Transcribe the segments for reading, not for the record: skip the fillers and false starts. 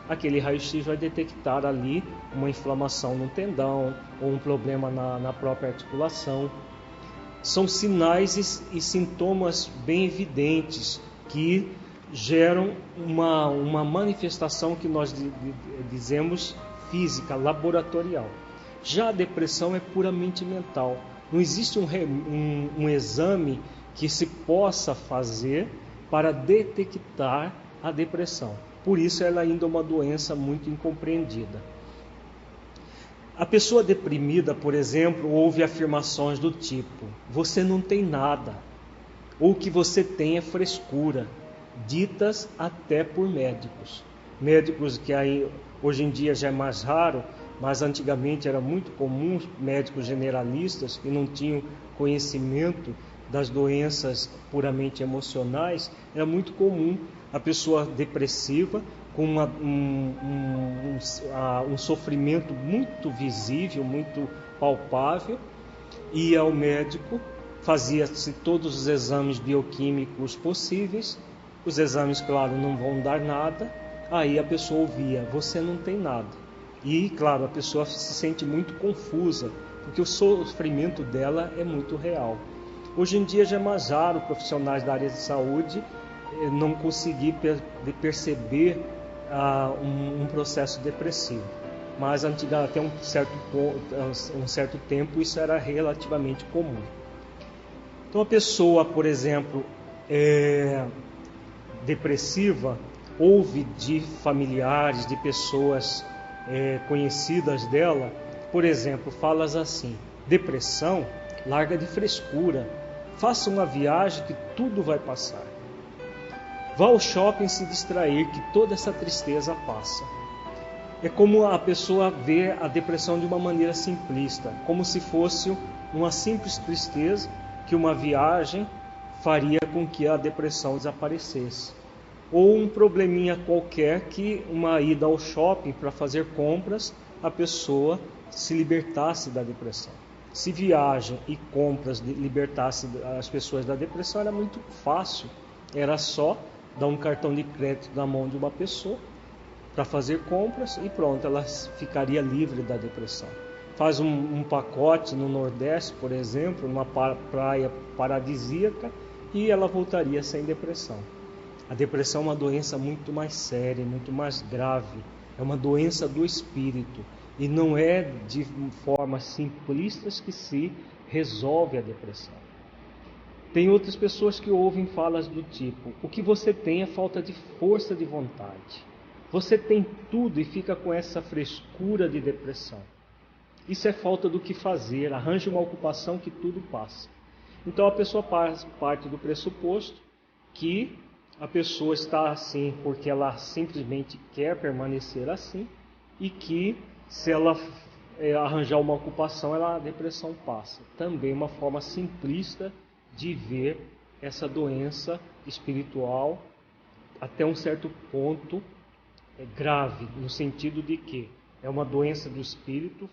Aquele raio-x vai detectar ali uma inflamação no tendão ou um problema na própria articulação. São sinais e sintomas bem evidentes que geram uma manifestação que nós dizemos física, laboratorial. Já a depressão é puramente mental. Não existe um exame que se possa fazer para detectar a depressão. Por isso ela ainda é uma doença muito incompreendida. A pessoa deprimida, por exemplo, ouve afirmações do tipo: você não tem nada, ou que você tem é frescura, ditas até por médicos. Médicos que aí hoje em dia já é mais raro, mas antigamente era muito comum, médicos generalistas que não tinham conhecimento das doenças puramente emocionais. Era muito comum a pessoa depressiva com um sofrimento muito visível, muito palpável, ia ao médico, fazia-se todos os exames bioquímicos possíveis. Os exames, claro, não vão dar nada. Aí a pessoa ouvia: você não tem nada. E, claro, a pessoa se sente muito confusa, porque o sofrimento dela é muito real. Hoje em dia já é mais raro profissionais da área de saúde não conseguir perceber um processo depressivo. Mas antigamente, até um certo tempo, isso era relativamente comum. Então a pessoa, por exemplo, depressiva, ouve de familiares, de pessoas conhecidas dela, por exemplo, falas assim: depressão, larga de frescura, faça uma viagem que tudo vai passar. Vá ao shopping se distrair, que toda essa tristeza passa. É como a pessoa vê a depressão de uma maneira simplista, como se fosse uma simples tristeza, que uma viagem faria com que a depressão desaparecesse. Ou um probleminha qualquer, que uma ida ao shopping para fazer compras, a pessoa se libertasse da depressão. Se viagem e compras libertasse as pessoas da depressão, era muito fácil. Era só dar um cartão de crédito na mão de uma pessoa para fazer compras e pronto, ela ficaria livre da depressão. Faz um pacote no Nordeste, por exemplo, numa praia paradisíaca, e ela voltaria sem depressão. A depressão é uma doença muito mais séria, muito mais grave. É uma doença do espírito e não é de formas simplistas que se resolve a depressão. Tem outras pessoas que ouvem falas do tipo: o que você tem é falta de força de vontade. Você tem tudo e fica com essa frescura de depressão. Isso é falta do que fazer, arranje uma ocupação que tudo passa. Então a pessoa parte do pressuposto que a pessoa está assim porque ela simplesmente quer permanecer assim, e que se ela arranjar uma ocupação, a depressão passa. Também uma forma simplista de ver essa doença espiritual, até um certo ponto grave, no sentido de que é uma doença do espírito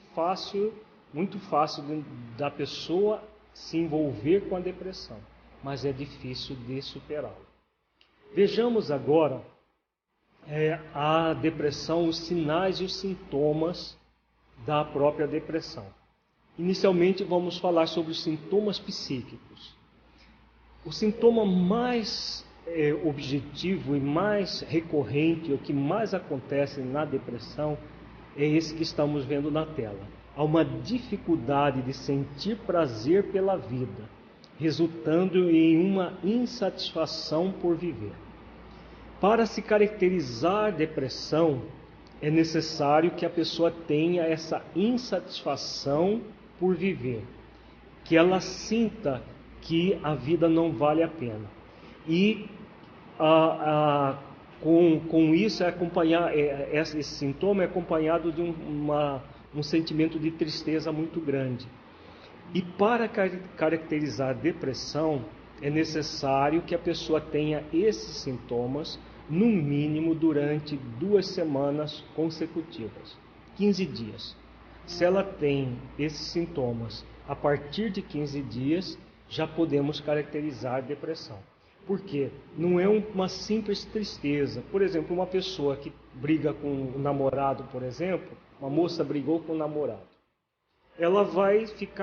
muito fácil da pessoa se envolver com a depressão, mas é difícil de superá-la. Vejamos agora a depressão, os sinais e os sintomas da própria depressão. Inicialmente vamos falar sobre os sintomas psíquicos. O sintoma mais objetivo e mais recorrente, o que mais acontece na depressão, é esse que estamos vendo na tela. Há uma dificuldade de sentir prazer pela vida, resultando em uma insatisfação por viver. Para se caracterizar depressão, é necessário que a pessoa tenha essa insatisfação por viver, que ela sinta que a vida não vale a pena. E com isso esse sintoma é acompanhado de um sentimento de tristeza muito grande. E para caracterizar a depressão, é necessário que a pessoa tenha esses sintomas, no mínimo durante 2 semanas consecutivas, 15 dias. Se ela tem esses sintomas a partir de 15 dias, já podemos caracterizar depressão. Por quê? Não é uma simples tristeza. Por exemplo, uma pessoa que briga com o namorado, por exemplo, uma moça brigou com o namorado, ela vai ficar